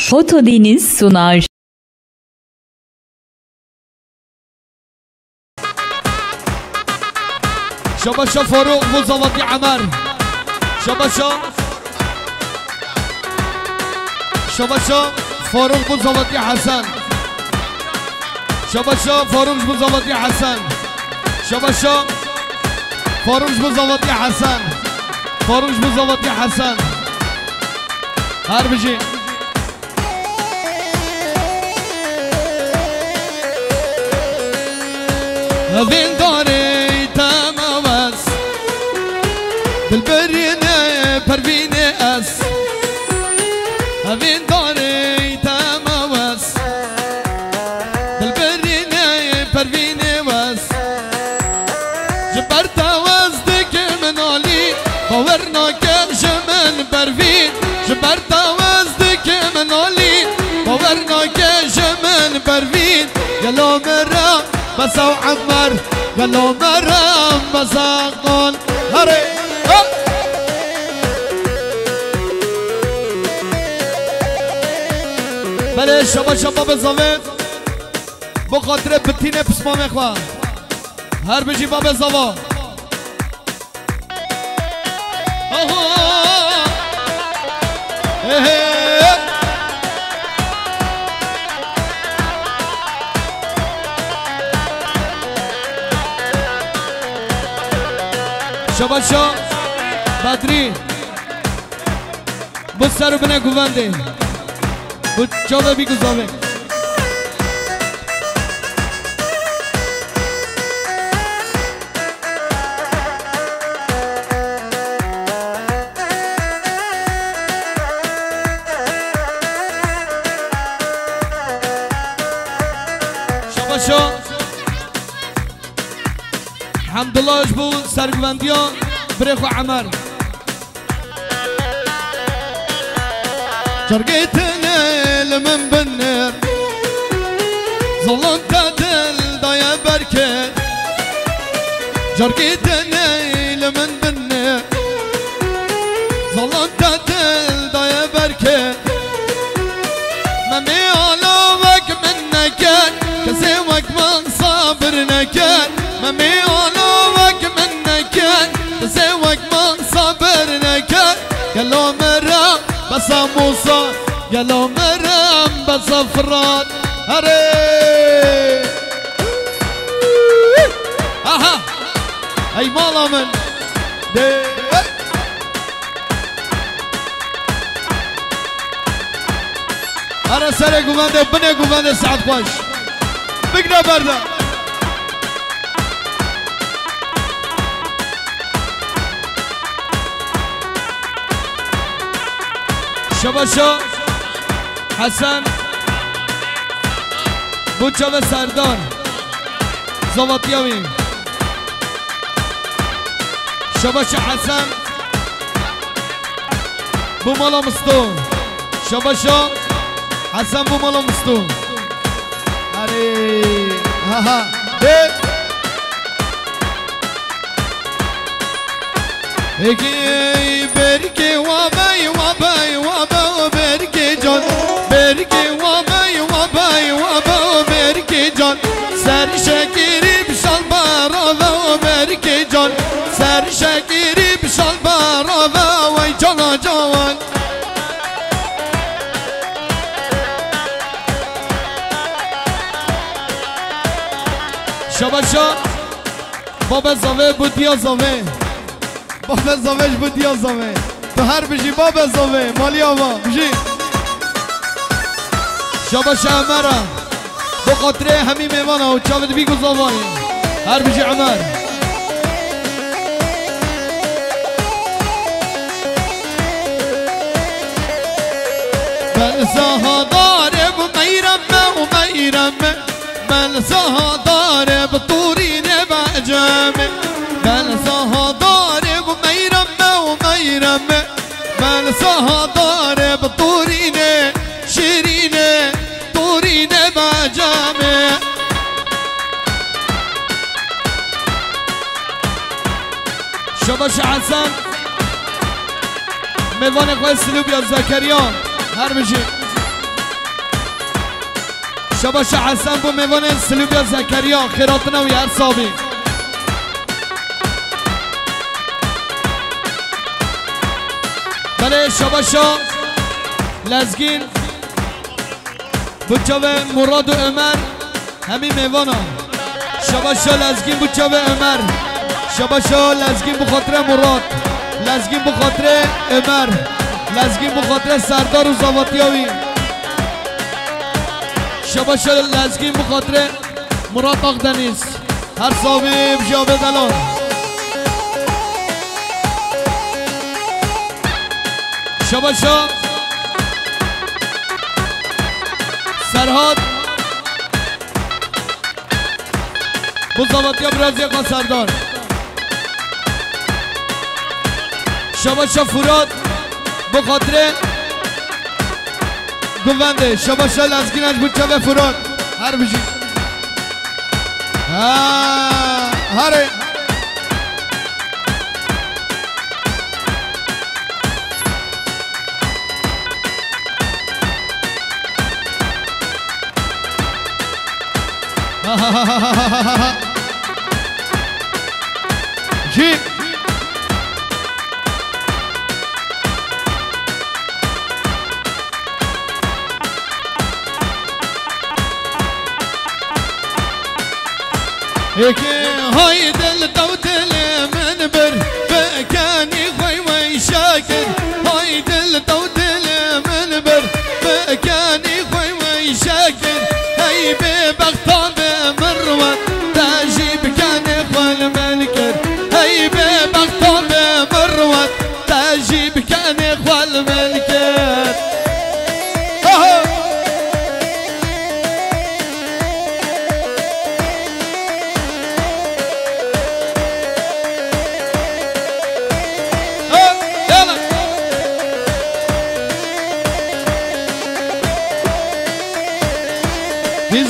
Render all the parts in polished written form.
Foto Deniz sunar. شباشا فاروق وزواتي عمر شباشا فاروق وزواتي حسن شباشا فاروق وزواتي حسن شباشا فاروق وزواتي حسن فاروق وزواتي حسن هر بجي هذين داري تمامس بالبرينة بربينة أس هذين داري تمامس بالبرينة بربينة وس جبرت وزدك من علي باورنا كرش من برفين جبرت وزدك من علي باورنا كرش من برفين يلا مرة بس وعمر قالوا مرام بس اقول هري بله شباب الزوید بخاطر بتینه پسما میخواه هر بجی باب زوا شباشا بدری بود سرو بنه گوونده بود جاوه بی گذاوه شباشا الحمدلله اش بود سرگوندیان بريخو عمر جرقيتنا لمن بالنار ظلمت دل ضايا بركة جرقيتنا لمن بالنار ظلمت دل ضايا بركة ممي علوك منك كسيوك من صابرنك ممي علوك منك كسيوك من صابرنك قالوا مرام بس موسى قالوا مرام بس فرات هري اها اي مالا من انا سري قومانده بني قومانده سعد خوش بقنا برده شباشا حسن بوچا و سردار زواتیاوی شباشا حسن بو مالا مستون شباشا حسن بو مالا مستون اره ها ها اکی برکی وابای وابای وابا برکی جان برکی وابای وابای وابا برکی جان سر شکری بشال باراوا برکی جان سر شکری بشال باراوا وای جانا جوان شباشا بابا زاوه بودیا زاوه بابا زاوهش بودیا زاوه تو هر بجی بابا زاوه مالی آوا بجی شباشا عمره بخاطره همین میوانه و چاود بیگو زاوه هر بجی عمر من زهداره و میرمه و میرمه من زهداره و طورینه بعجمه من زهداره و میرمه و میرمه من زهداره و طورینه شیرینه طورینه بعجمه شباش حسن میوان خواه سلوب یا زکریان هر بجی شباش حسن بو میوان سلوبیا زکریا خیراتنا و هر صابی بله شباشا لزگین بچاوه مراد و عمر همین میوانا شباشا لزگین بچاوه عمر شباشا لزگین بخاطر مراد لزگین بخاطر عمر لزگین بخاطر سردار و زاواتیاوی شباشا لزگین بخاطر مراد آقدنیز هر صابی بجاوه دلان شباشا سرهاد بزاواتیا برازی کا سردار شباشا فراد بخاطر گونده شباشا لزگینش بود چه فراد هر بجی هره جی هيك هاي دل توتل من بر فكاني خوي ويشاكر هاي دل توتل من بر فكاني خوي ويشاكر هاي ببغطان بمروان تاجيب كان اخوان ملكر هاي ببغطان بمروان تاجيب كان اخوان ملكر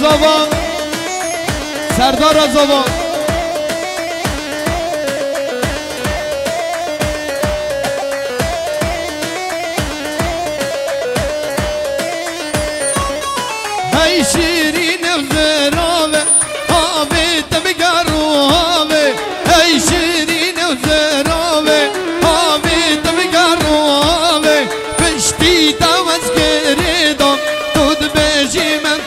زبان سردار زبان هاي شيرين وزراوه هاوي تبقارو هاوي هاي شيرين وزراوه هاوي تبقارو هاوي بشتي تاوز قريدو تود بيجي من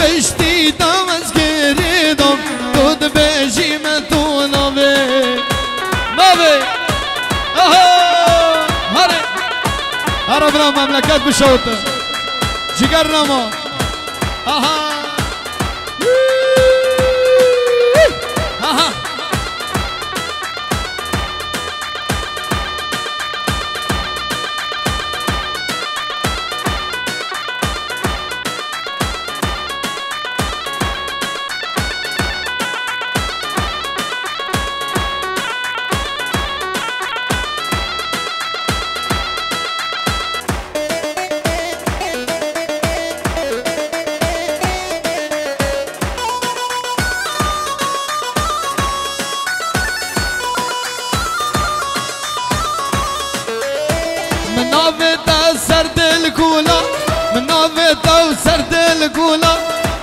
بشتی دام از گریدم دود بجی من تو نوی هره هره برا مملکت بشوته جگر نما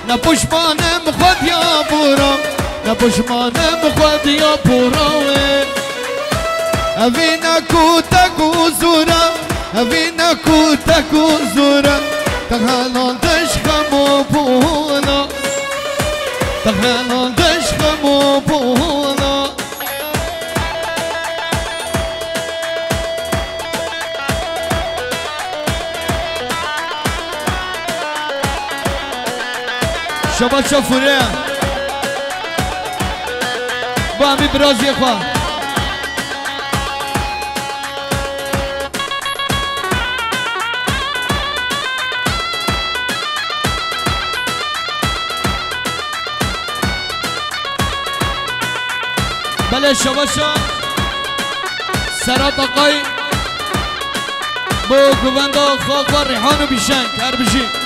نپوشمانم خود یا بورا نپوشمانم خود یا بورا اوینا کو تکو زورا اوینا کو تکو زورا تغلان دشخمو بولا تغلان دشخمو بولا شباب شافوره با همی برازی خواه بله شباشا سرات آقای با گوونده خاک و ریحان و بیشنگ هر بشی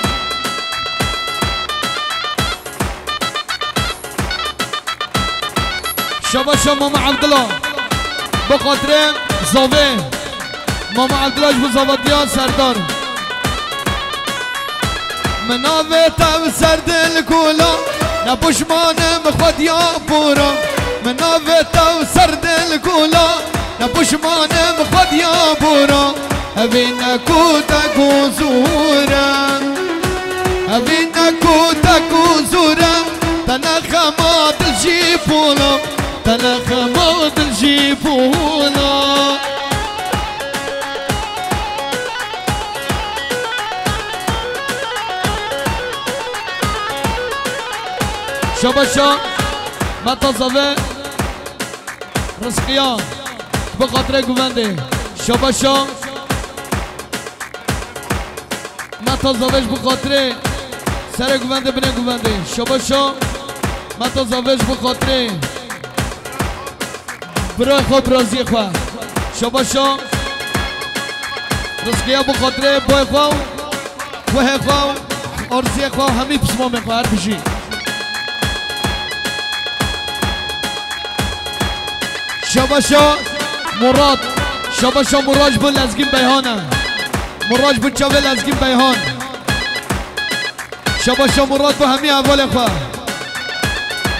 شباشا ماما عبدالله بخاطر زاوه ماما عبدالله بزاوتیان سردار منافتا وسرد الكولا نبوش مانم خود يا بورا منافتا وسرد الكولا نبوش مانم خود يا بورا أبينا كوتك وزورا أبينا كوتك وزورا تنخمات الجيبولا تنخمات الجيبولا شباشا ما تصفي رزقيان بخاطر گوونده شباشا ما تصفيش بخاطر سر گوونده بنه گوونده شباشا ما تصفيش بخاطر برای خود رازی خواه شباشا رزقيان بخاطر بای خواه وه خواه ارزی خواه همی پسما میخواه هر بشی شباشا مراد شباشا مراج بو لزگین بیهانه مراج بو چاوه لزگین بیهان شباشا مراد بو همی اول خواه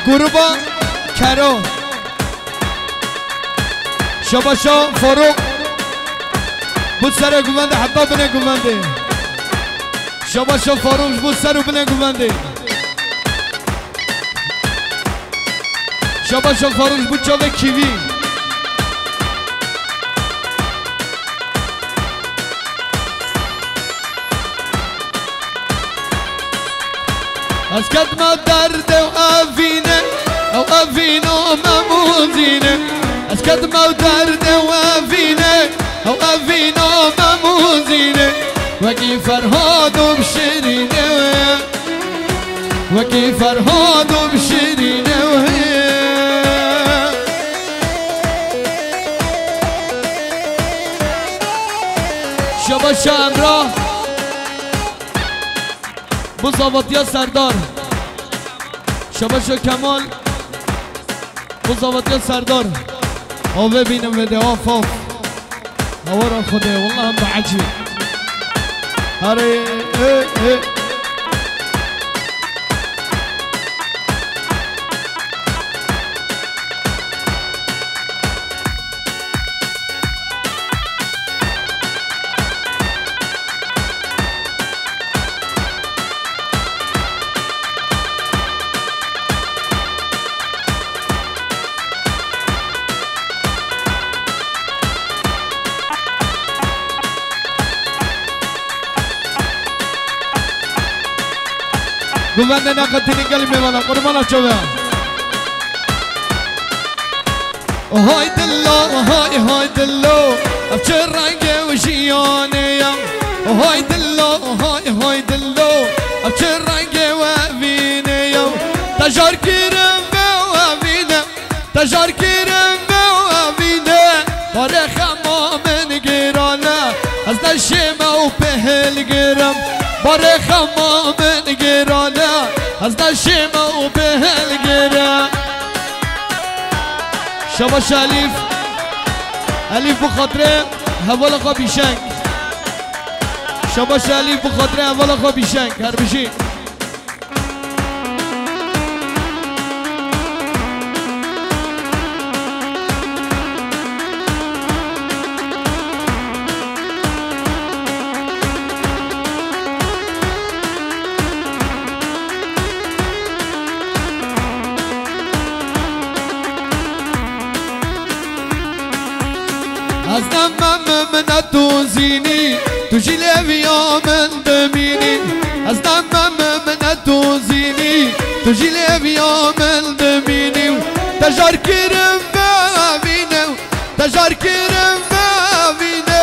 گروبا کرو شباشا فاروق بود سر گوونده حتی بنه گوونده شباشا فاروق بود سر بنه گوونده شباشا فاروق بود چاوه کیوی اسكت ما درد وافينه او افينه ماموزينه اسكت ما درد وافينه او افينه ماموزينه وكي فرهاد وبشرينه وكي فرهاد وبشرينه شباشا امراه بزاوتیا سردار شباشا کمال بزاوتیا سردار آوه بینم بده آف آف هوا خوده والله هم بعجی هره گوونده نقطینی کلمه والا قربانا چوه های دلو های دلو اب چه رنگ و شیانه های دلو های دلو اب چه رنگ و وینه تجار کرم و وینه تجار کرم و وینه باره خمام گرانه از نشم و پهل گرم باره خمام گرانه از نشم و پهل گرم شباش الیف بخاطره حوال خواه بیشنگ شباش الیف بخاطره حوال خواه بیشنگ هر بشی از نمم من توزینی تو جلوی من دمینی از نمم من توزینی تو جلوی من دمینی تجار کرم بابینه تجار کرم بابینه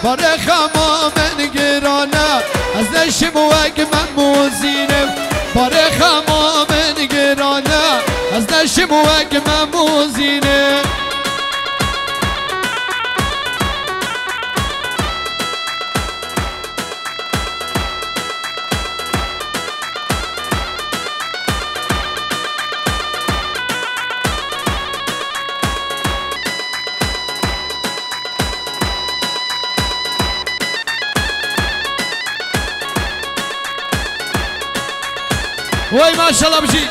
باره خما من گرانه از نشم وگ من موزینه باره خما من گرانه از نشم وگ من موزینه وي ما شاء الله بجي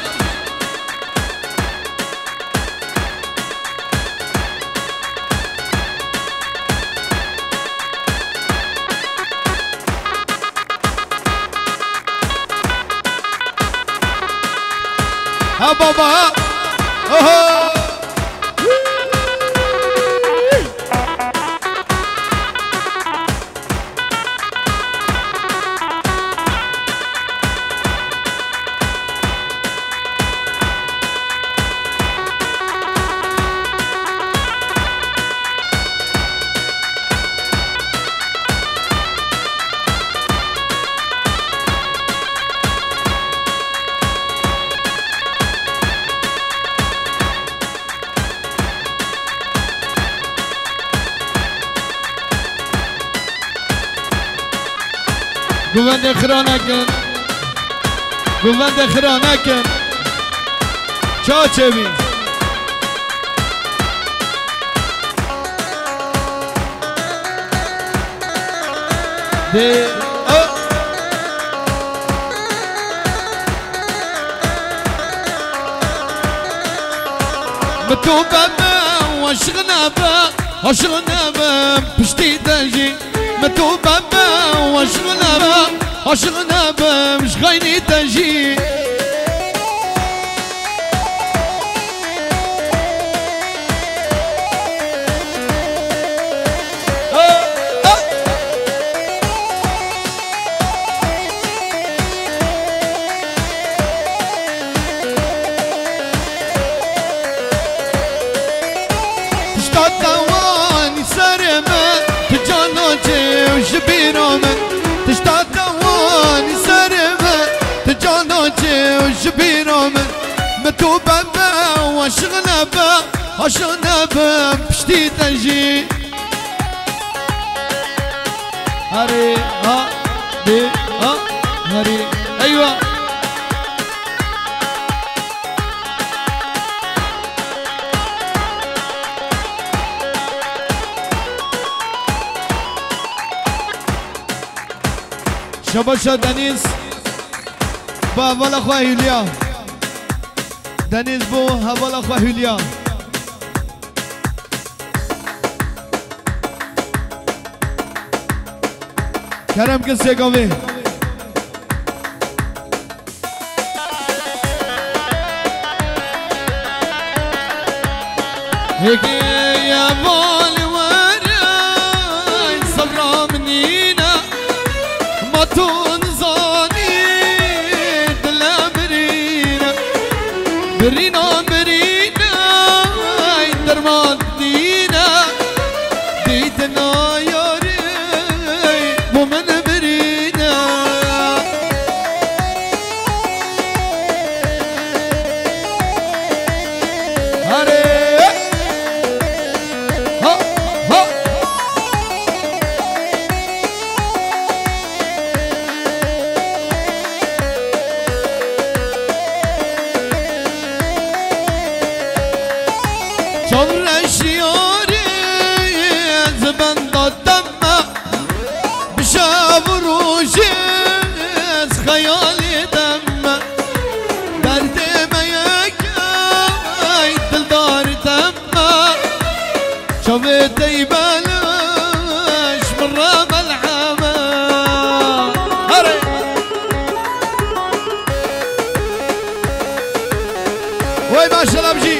ها بابا اوه گوند خرانکن گوند خرانکن چاچه بی دی متو بابا واشغنا با عاشقنا با پشتی دجی متو بابا واشغنا با عاشقنا با مش غيني تجي متو بابا واشغنا با عاشقنا با پشتی تجی هری ها دی ها هری ايوه شباشا دنيز بابا الاخوة هيليا دنيز بو هبا الاخوة هيليا كرم قصة قوي هيك يا بالي وراي صبرا منينا ما تنظاني دلا مرينا مرينا مرينا درمان دينا ديتنا ياري ومن مرينا هاري شوفت يبلاش من رام العامة هري وي ما شاء الله بجي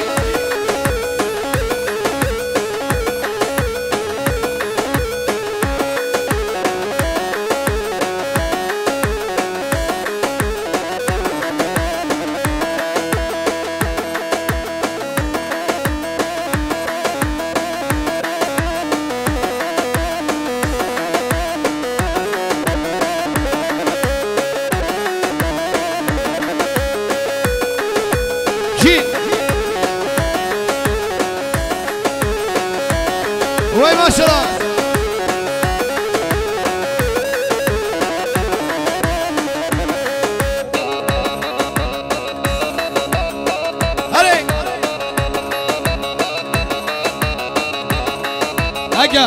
وي ما شاء الله هري هكا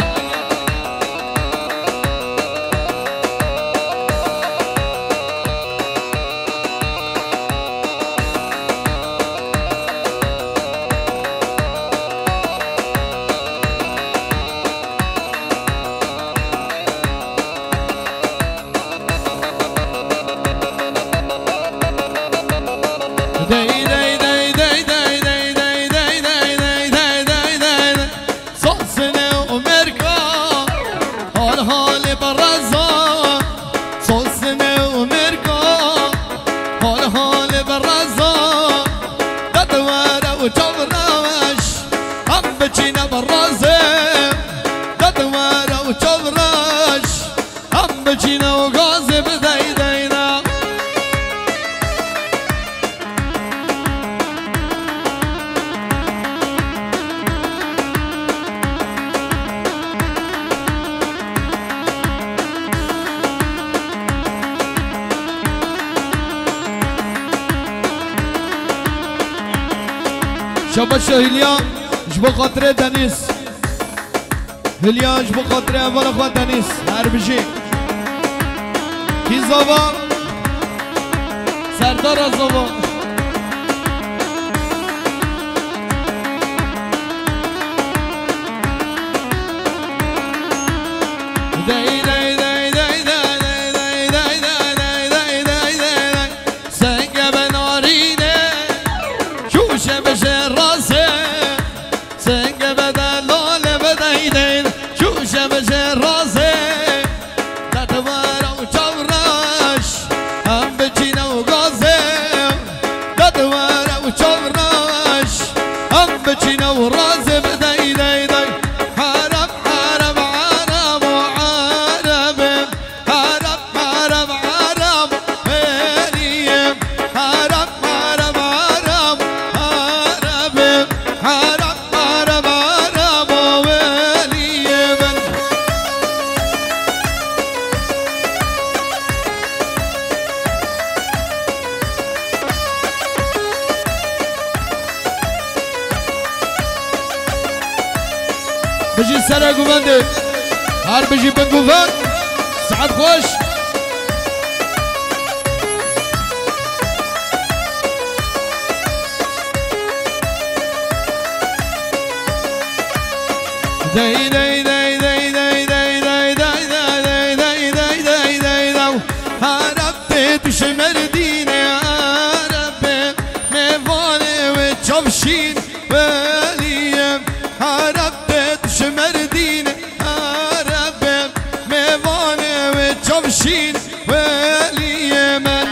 بچینه و گاز بدهی دینا شباش هلیا جبو خاطر دنیس هلیا جبو خاطر اول اخوات دنیس هر بشی کی زبا سردار از زبا بجي سرا قوفاندي هار بجي بن قوفان سعد خوش داي داي داي داي داي داي داي داي داي داي داي داي داي داي هربت تشمرديني هربت ميفاني وتشوفشين باليم هربت شمردين هربت ميفاني وتشوفشين واليمن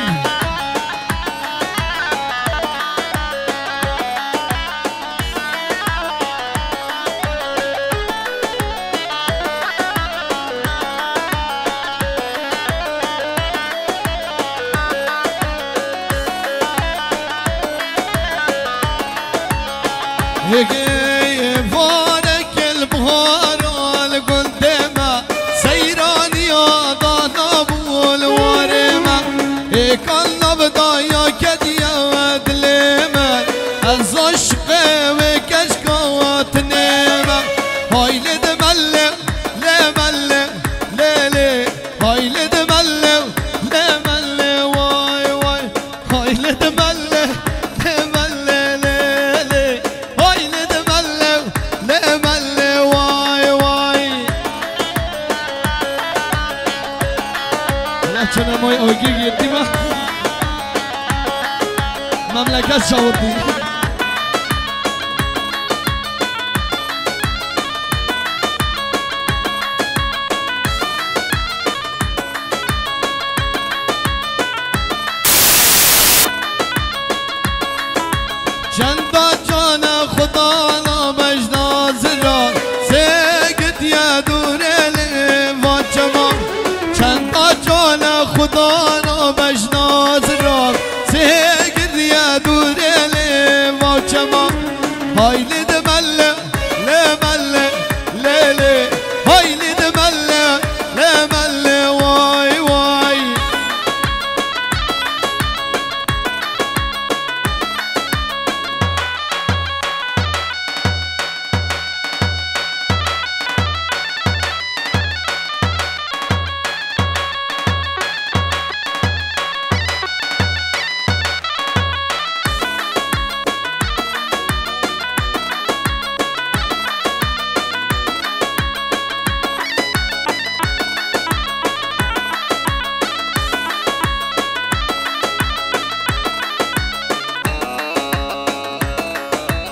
فانك البهار القدامى سيران يا ضنابو الورمة كان بدايا كديا ودلمة الزشق وكشكوات نيمة هاي لدملة لملة ليلي هاي لدملة لملة واي واي هاي لدملة لملة ليلي هاي لدملة لملة واي واي لكن موي اوجي يتيما مملكة شاوردي چندا جانا خدا نا بجنا زرا سگت یا دور واچما چندا جانا خدا نا بجنا زرا سگت یا دور واچما های لدمله لمله لیلی های لدمله لمله وای وای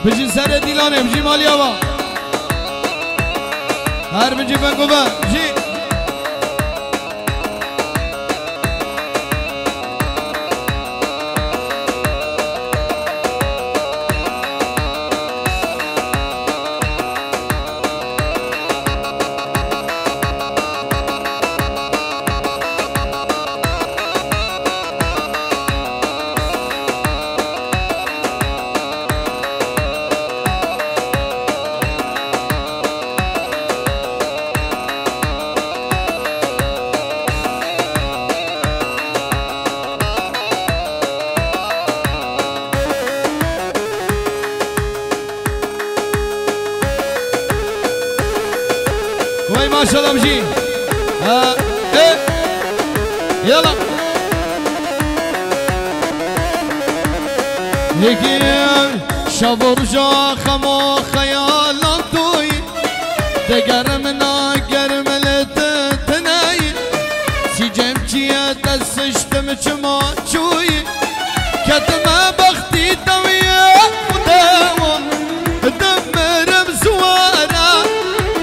بجي سر ديلانه بجي ماليابا هر بجي بنقوبه بجي يلا هيك شبر جا خمو خيالات دوي دقر منا قرملت تناي سي جمجية تسشتم چما چوي كتما بختي تويا وداوم دمرم زوارا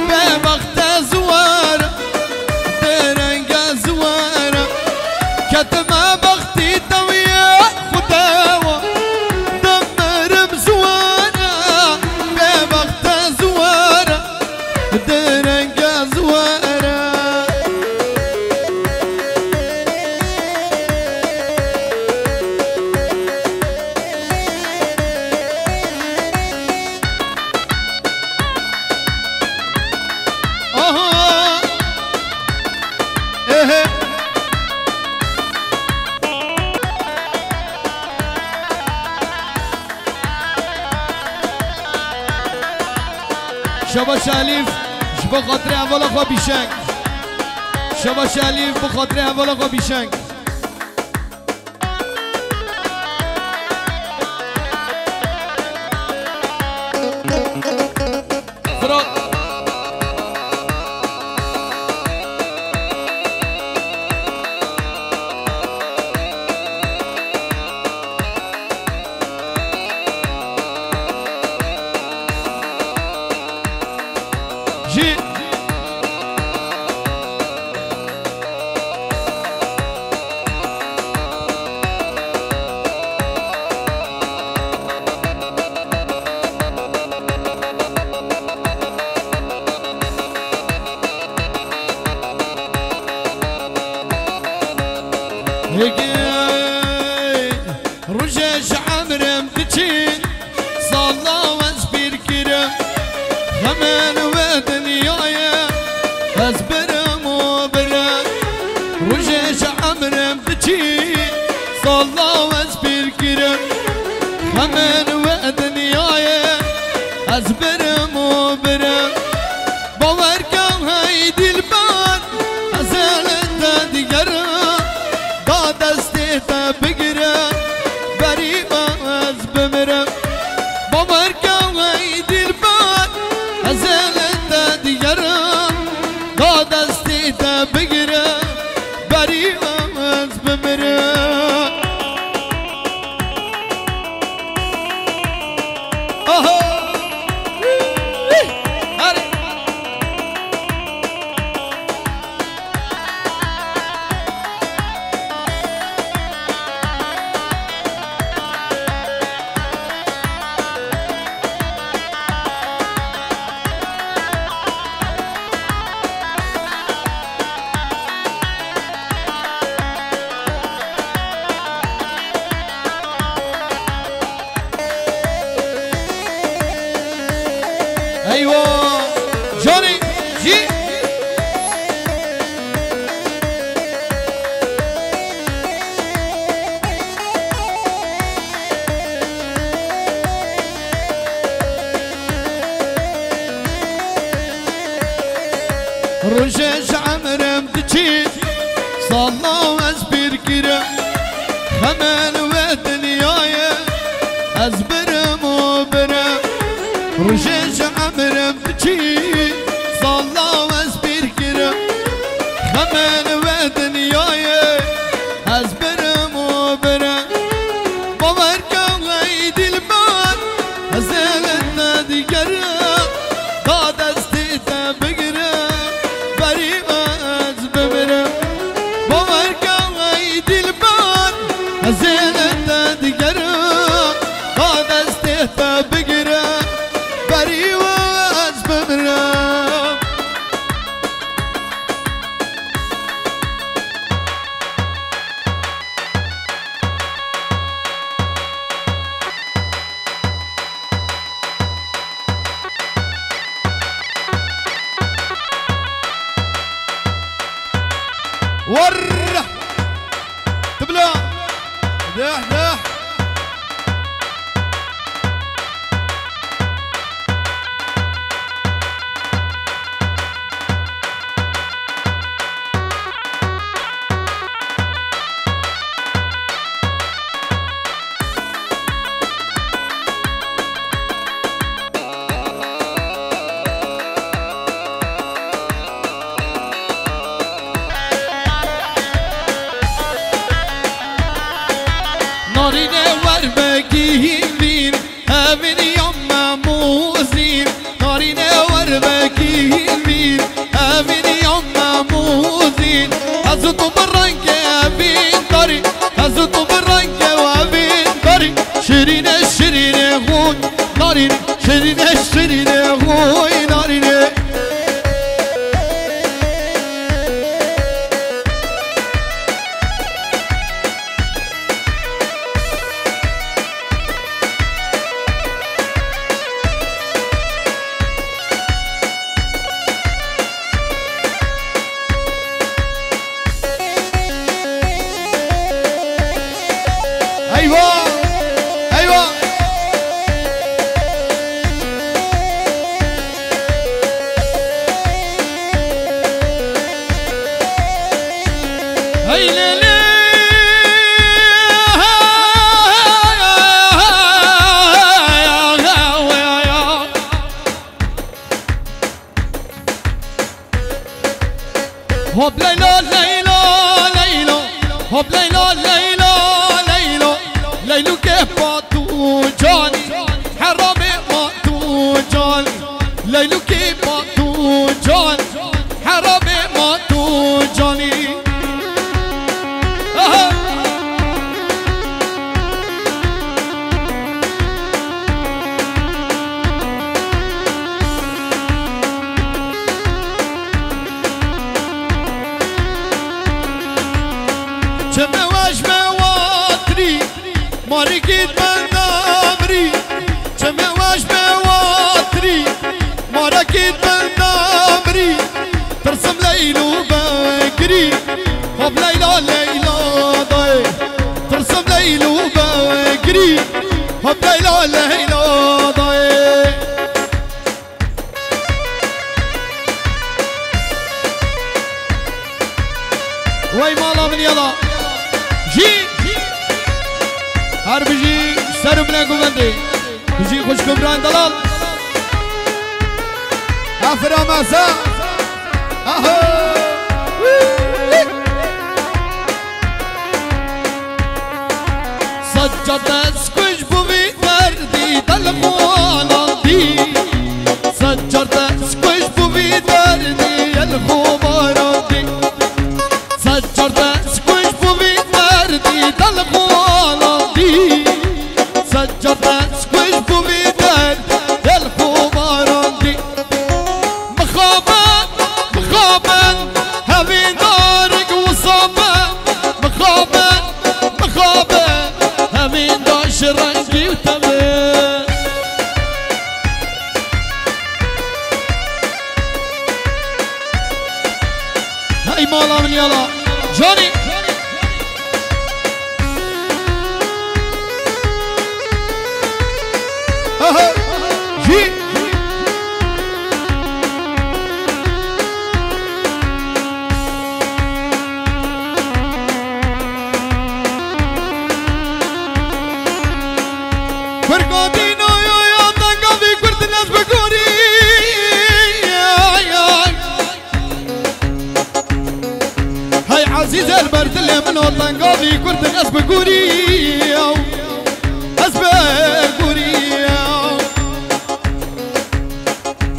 ببخت زوارا درنگ زوارا كتما بختي تويا وداوم دمرم زوارا ببخت زوارا درنگ زوارا شبا شالیف بخاطر اول آقا بیشنگ شبا شالیف بخاطر اول آقا بیشنگ فراد جي رجاج عمرم بتشي صلى واسبير كرم غمان ودنيايا أزبرم وبرم رجاج عمرم بتشي صلى واسبير كرم غمان ودنيايا أزبرم وبرم باوركا هيدي البان أزالت ديقرم دا دستيتا بقرم بريما أزبمرم باوركا هيدي البان أزالت ديقرم دا دستيتا بقرم بريما أزبمرم ايوه جوني جي رجاج عمرم تجي صلى واسبير كرم خمان ودنيايا ازبرم وبرم رجاج عمرم تجي صلى واسبير كرم خمان ودنيايا ازبرم وبرم باوركا غيدي البان ازالت ديقرم دا دستيتا بقرم بريما ازبمرم باوركا غيدي البان ازالت ديقرم دا دستيتا بقرم بريما ازبمرم ور تبلع دح دح بين هابن يوم موزين نارين وربكي بين هابن يوم موزين أزطو بالرنقة بين داري أزطو بالرنقة وبين داري شيرين الشيرين هوي نارين شيرين الشيرين هوي نارين هوب ليلو ليلو ليلو هوب ليلو ليلو ليلو ليلو كيف ماتو جاني حرامي ماتو جاني ليلو كيف ماتو جاني حرامي ماتو جاني جمواج مواتري ماركيت بنامري جمواج مواتري ماركيت بنامري ترسم ليلو بكري هوب ليلى ليلى ضاي ترسم ليلو بكري هوب ليلى ليلى ضاي وي مالا من يلا جي هر بجي سر بنا قوندي بجي خوش كبران دلال افرا مسا اهو سجدت سكوش بوي دردي دلخوالندي سجدت سكوش بوي دردي الخوبارندي سجدت سكوش بوي دردي دلخوالندي سجدت سكوش بوي دردي الخوبارندي مخابن مخابن هبين دارك وصابن مخابن مخابن هبين داش رنجي وتمن هاي مالا من يلا جوني اها جي فرقاتينو يا طنقا في كرة الناس بكوري هاي عزيز البرد اللي من طنقا في كرة الناس بكوري أسبكوري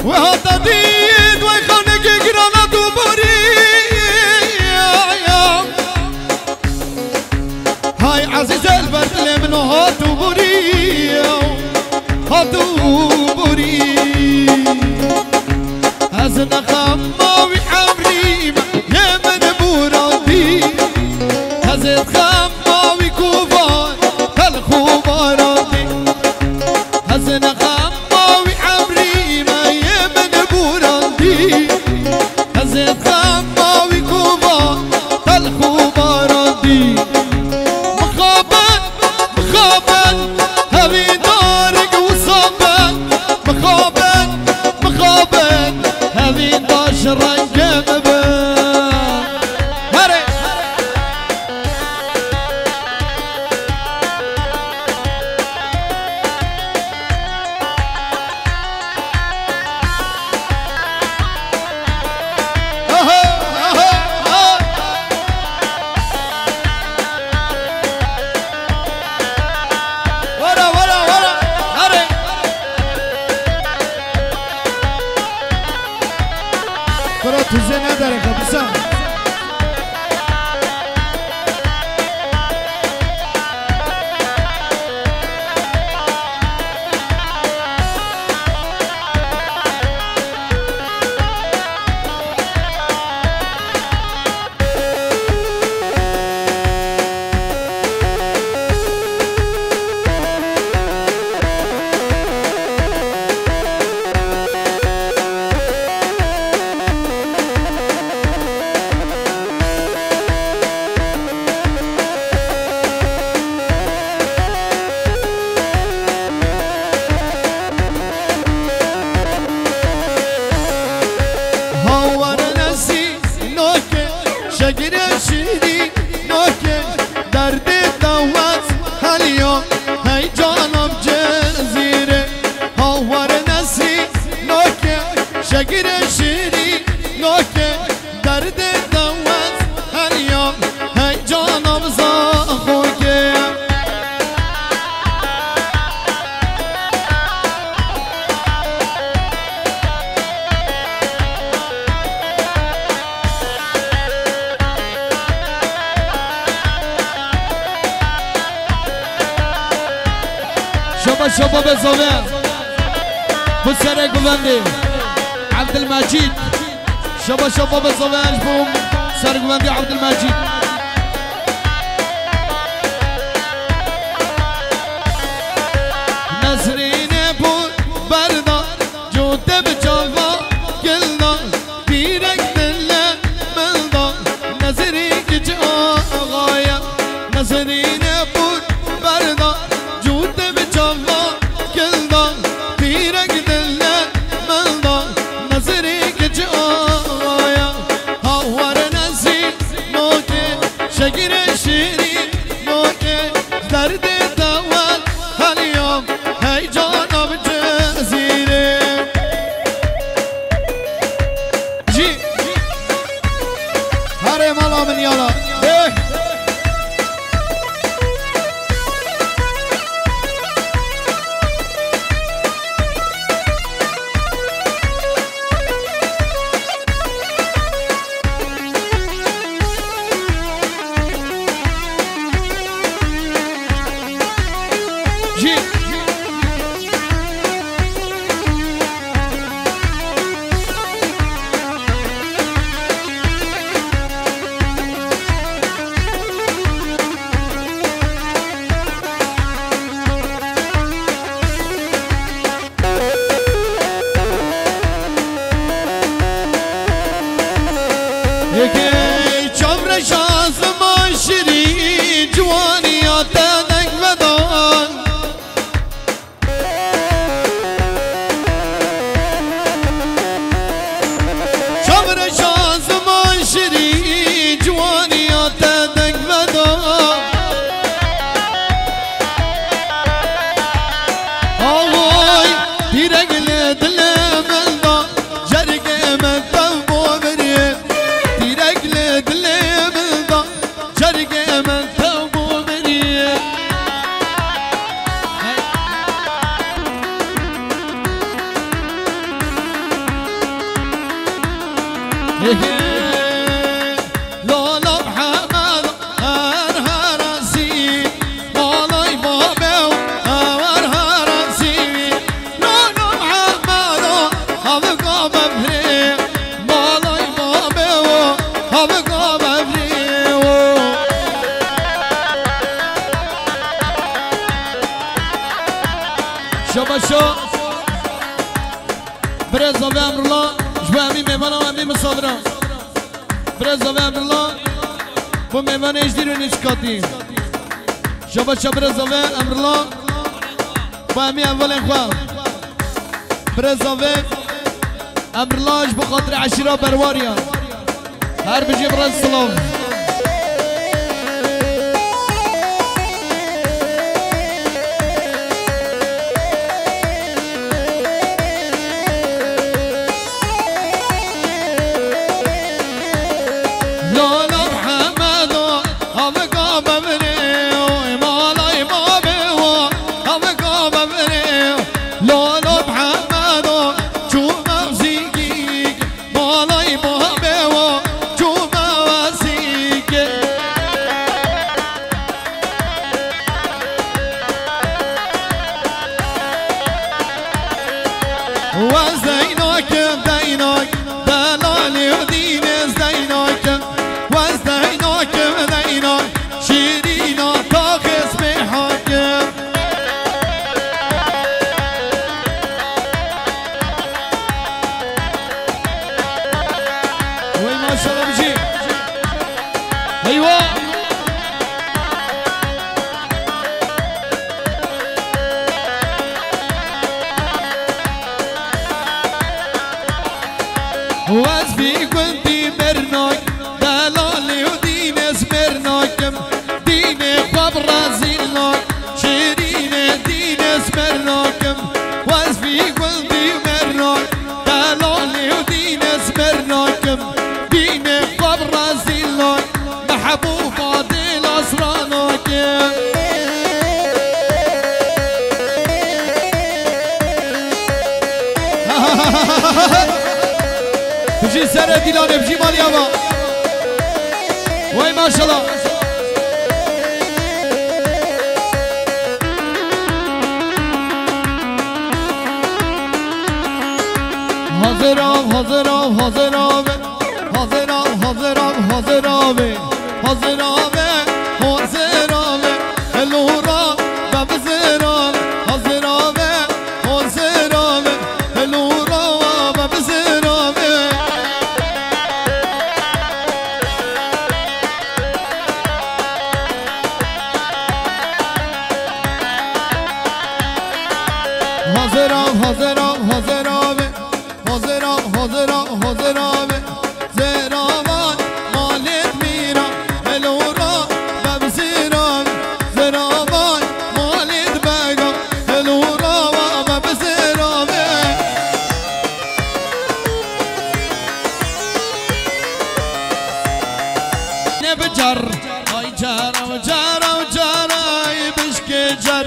وهذا ديد ويخونك جرانا دوبوري هاي عزيز البرد اللي من هاتوبوري هاتوبوري هزنا خماوي حمريمة يا من بورادي هزت خماوي كوفان الخوباراتي هزنا خماوي حمريمة يا من بورادي هزت خماوي كوفان الخوباراتي مخابن مخابن هبي دارك وصابن مخابن مخابن هبي داش رنجة مبن هري دوت هاليوم هاي جانب جزيرة هور نسي نوكي شقر شيري نوكي درد دوت هاليوم هاي جانب زاخوكي شباب الزوال بسرعة قواندي عبد المجيد شباب الزوال بوم سر قواندي عبد المجيد نسرين بود بردا جود بجوا كلنا بيرك دلنا ملدا نسرين جا غاية نسرين بود بردا جود بجوا كلنا بيرك دلنا ملدا نسرين جا غاية هاور نسي نوكي شكر شيري نوكي درد دوال هاليوم هاي جانب جزيرة جي هاري مالا من يلا جي يكي چمر شاز ماشري جوانيات دنگ بدان چمر شاز ماشري جوانيات دنگ بدان آوای دیرگل دل من دا جرگ من تنبو بریم دیرگل دل من دا جرگ من تنبو بریم لالا محمد هر هرسی مالای بابو هر هرسی لالا محمد هم قاب بری مالای بابو هم قاب بری شباشو برزا و امرالله جوامی میمانم امی مصابرم برزا و امرالله bu meyvan ejdiri niskati şaba şabreza ve emrla bu emi evvelen خواه برزا ve emrla bu خاطر عشیره برواریا هر بجی برز سلام واسبي كنتي مرناك دلالي ودين اسمرناك ديني خبر اسرانوكي بجي سر ديلاني بجي مالي ابا وي ما شاء الله حاضرام حاضرام حاضرام حاضرام حاضرام حاضرام حاضرام حاضرام الورا ببزرام حاضرام حاضرام الورا ببزرام حاضرام حاضرام حاضرام حاضرام حاضرام حاضرام زرامان مالت میرا الورا ببزیرام زرامان مالت بگم الورا ببزیرام نبجر آی جر و جر و جر آی بشک جر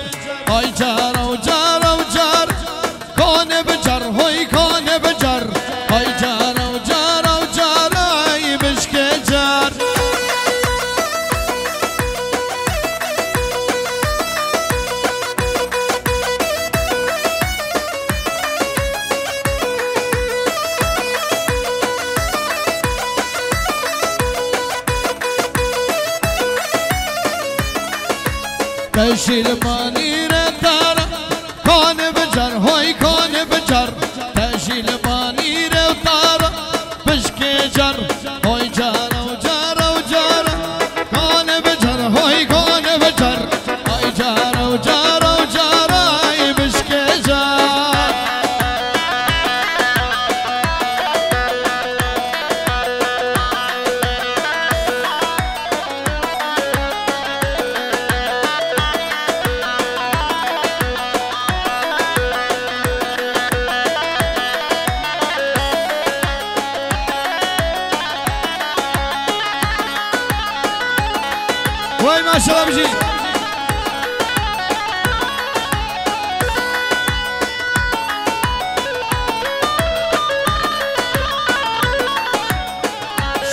آی جر و جر و جر کان بجر های کان بجر های جر و جر و جر های بشک جر تشیل مانی رتر کان بجر های کان بجر تشیل مانی رتر بشک جر های جر و جر و جر کان بجر های کان بجر های جر و جر و جر های بشک جر وای ماشاءالله بجی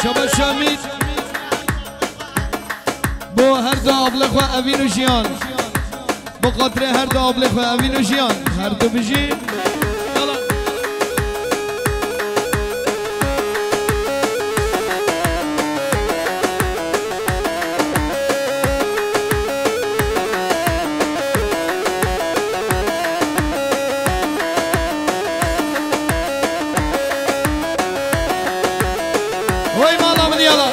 شبا شامید بو هر دو آبلخ و اوین و جیان بو قطره هر دو آبلخ و اوین و جیان هر دو بجی وای مالا من یالا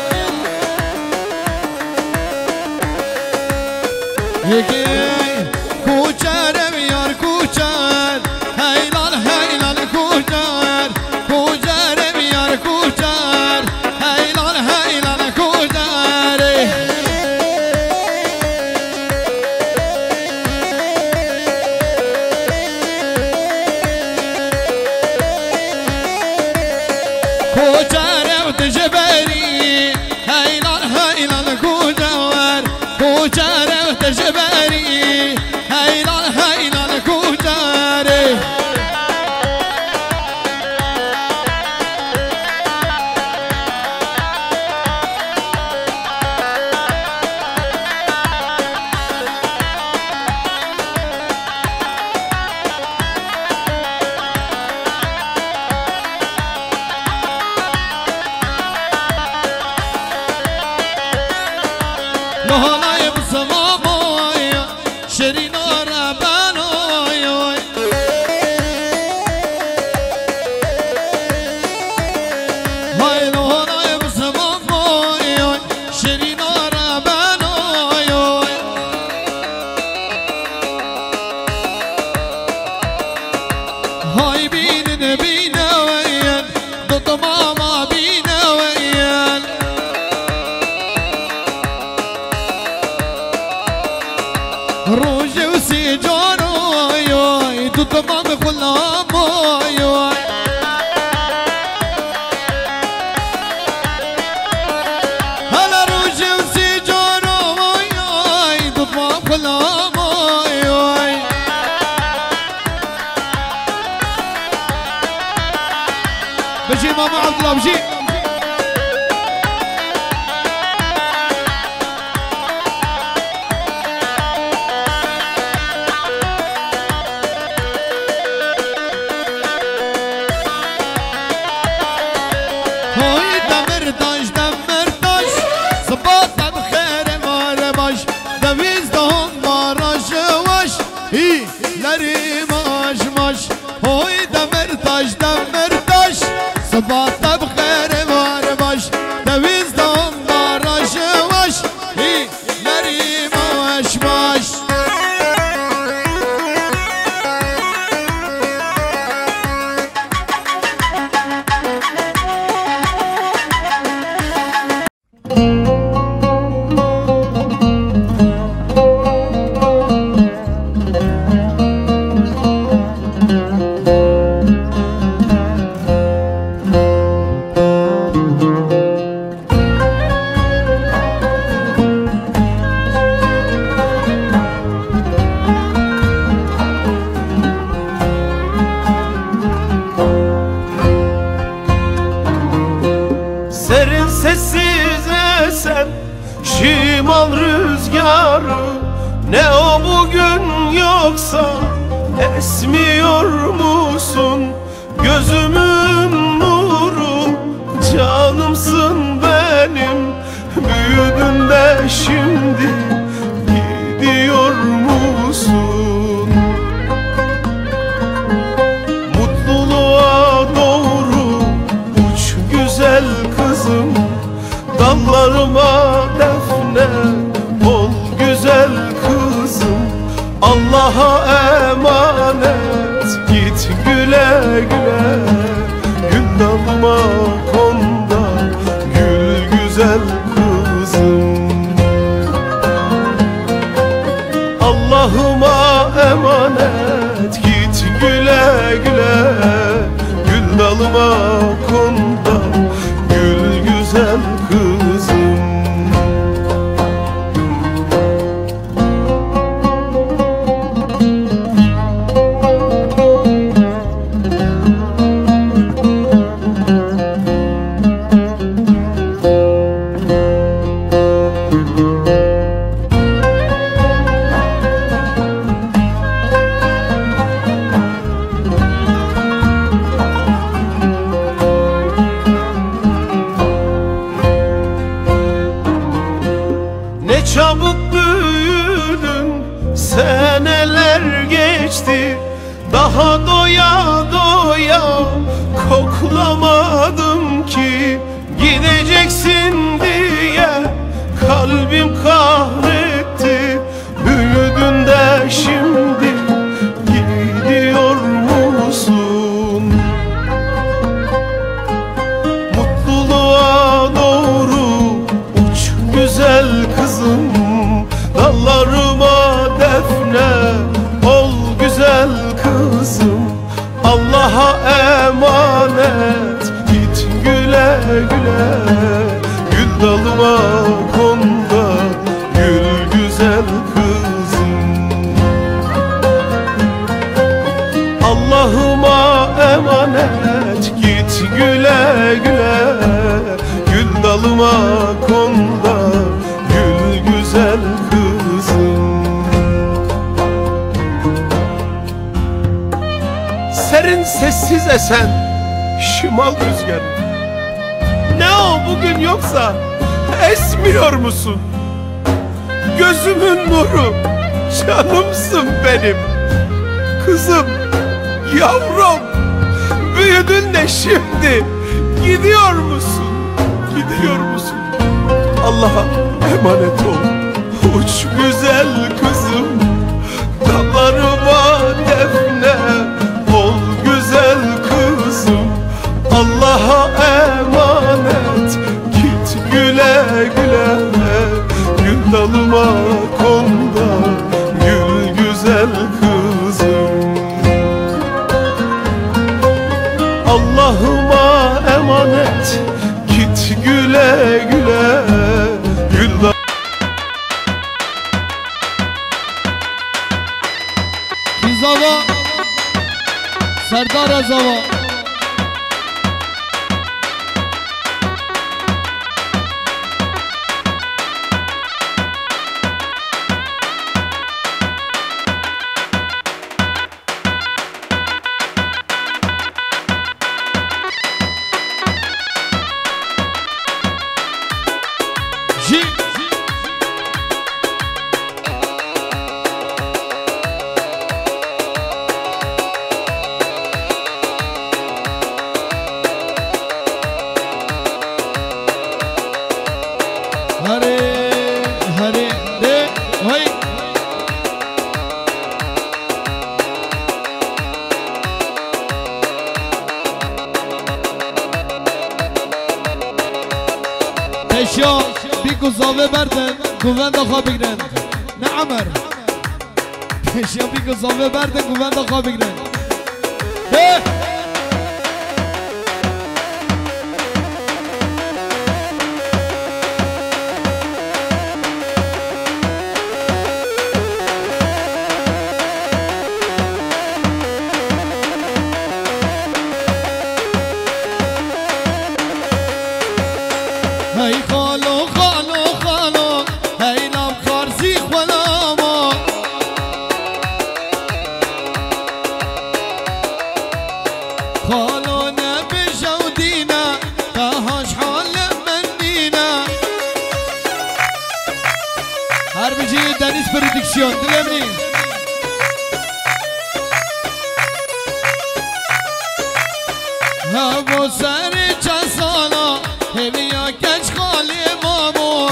یکی کوچرم یار کوچر هیلال هیلال کوچر کوچرم یار کوچر هیلال هیلال کوچر کوچرم تجبری هیلال هیلال کوچر کوچرم تجبری هیلال هیلال کوچر لحالای بسما بایا شیرین و ربنای های لحالای بسما بایا شیرین و ربنای های بینن بینوین دوتا ماما بینوین روز و سی جانوی تو تمام غلاموی هلا روز و سی جانوی ماما عبد الابجي هاي دمرداش دمرداش صباط بخير مارباش دویزدهم ماراش واش ای لری ماش ماش هاي دمرداش دمرداش صباط بخير مارباش دویزدهم ماراش واش ای لری ماش ماش Serin sessiz esen şimal rüzgarı, ne o bugün yoksa esmiyor musun? Gözümün nuru, canımsın benim, büyüdün de şimdi gidiyor musun? Mutluluğa doğru uç güzel kızım, dallarıma defne ol güzel kızım. Allah'a emanet git güle güle, gül dalıma kon da gül güzel kızım. Allah'ıma emanet git güle güle, gül dalıma kon da gül güzel kızım. Ne çabuk büyüdün, seneler geçti, daha doya doya koklamadım ki. Gideceksin diye kalbim kahretti, büyüdün de şimdi gidiyor musun? Mutluluğa doğru uç güzel kızım, dallarıma defne ol güzel kızım. Allah'a emanet git güle güle, gül dalıma kon da gül güzel kızım. Allah'ıma emanet git güle güle, gül dalıma kon da gül güzel kızım. Serin sessiz esen şimal rüzgarı, ne o bugün yoksa esmiyor musun? Gözümün nuru, canımsın benim, kızım, yavrum, büyüdün de şimdi gidiyor musun? Gidiyor musun? Allah'a emanet ol uç güzel kızım, dallarıma defne ol güzel kızım. Allah'a emanet git güle güle, gül dalıma kon da gül güzel kızım. Allah'ıma emanet git güle güle, gül dalıma. Zava Serdar Zava گووند خواه بگیرن نه عمر شیابی که زاوه برده گووند خواه بگیرن هی خالو خالو خالو هی نام خارزی خلاما خالو نبجو دینا تهاش حال منینا حربیجی دنیز پردیکسیون دلمنی هوا سر چند سالا هویا کچ خالی مامو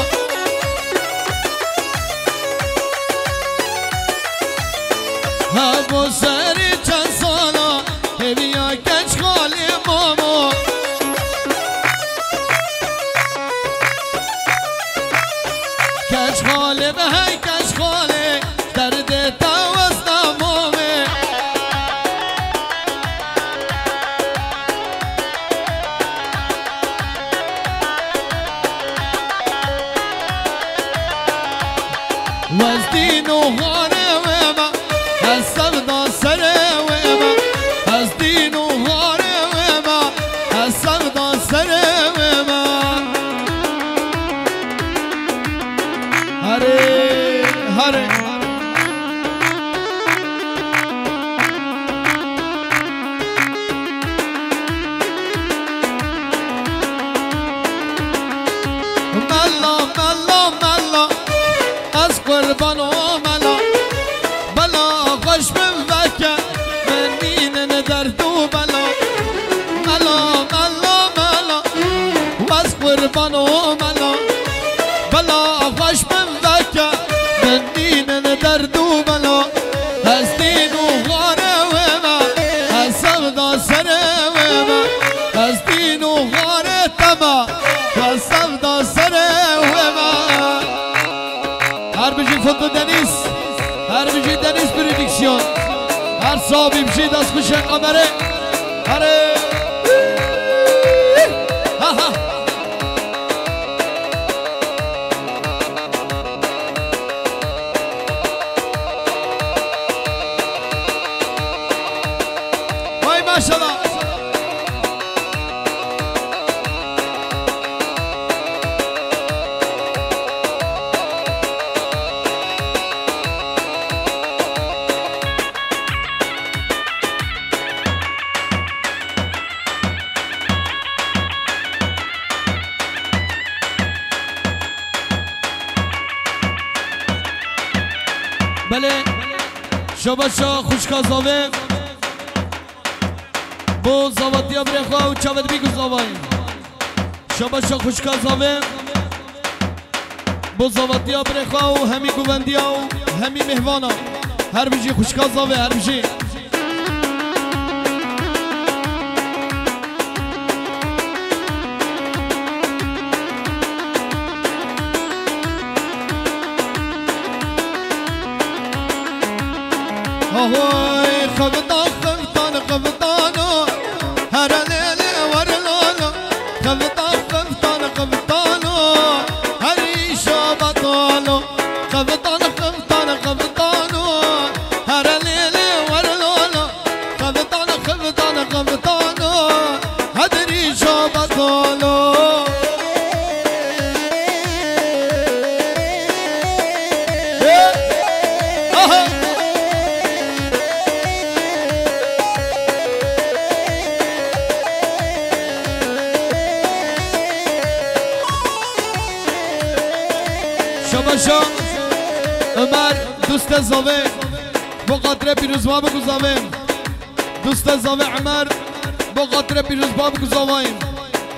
هوا سر چند سالا هویا کچ خالی مامو کچ خالی به هی کچ خالی درد توسط مامه وزدين وغارة وما السبضة سرة وما وزدين وغارة وما السبضة سرة وما هره هره ملا ملا ملا از قربان و ملا بلا خوش من وکه من مینن درد و بلا ملا ملا ملا از قربان و ملا بلا خوش من وکه من مینن درد و بلا از دین و غاره و ما از سودا سره و ما از دین و غاره تما از سودا سره و ما حربیجی فوتو دنیز حربیجی دنیز پردیکسیون هر صاحبی بشید از خوشن قمره هره ها ها وای ماشاءالله بله شباشا خوشکا زاوه بو زاواتیا برخوا و چاود بیگو زاوای شباشا خوشکا زاوه بو زاواتیا برخوا و همی گووندیا و همی مهوانا هر بیجی خوشکا زاوه هر بیجی هاي خبطان خبطان خبطانو هر ليلة ورلانو خبطان خبطان خبطانو هري شابطانو خبطان خبطان خبطانو هر ليلة ورلانو خبطان خبطان خبطانو هدري شابطانو شباشا عمر دوست زاوه با قطره پیروز باب گذاویم دوست زاوه عمر با قطره پیروز باب گذاویم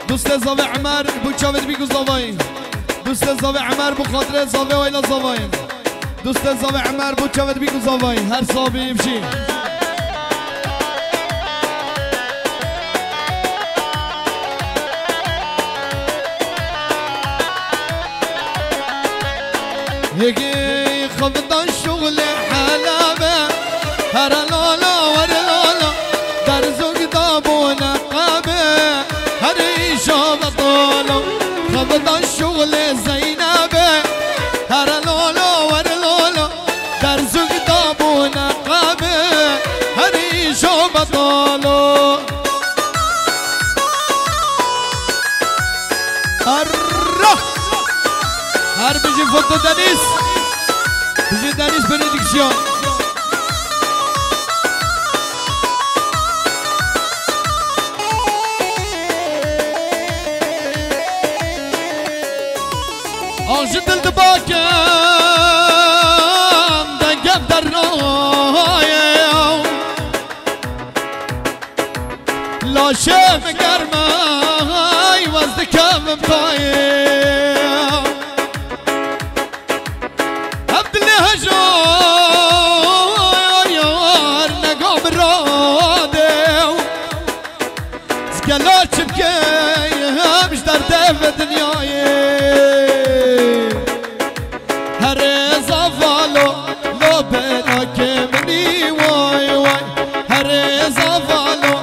دوست زاوه عمر با چاود بی گذاویم دوست زاوه عمر با قطره زاوه و ایلا زاویم دوست زاوه عمر با چاود بی گذاویم هر صابی یمشی هيجي خبط الشغل حلبة هر لالا ور لالا در زوج دابونا قابة هر إيشا بطالة خبط الشغل زينبة هر لالا ور لالا در زوج دابونا قابة هر إيشا بطالة هر بيجي فوتو دانيس بيجي دانيس بنديكسيون أجد الدباكم دنقب درنايا لا شاف قرماي وزدكم بطايا هجار نقام رادو سكالات شبكي مش دردة في دنياي هرزا فالو لو بينك مني واي واي هرزا فالو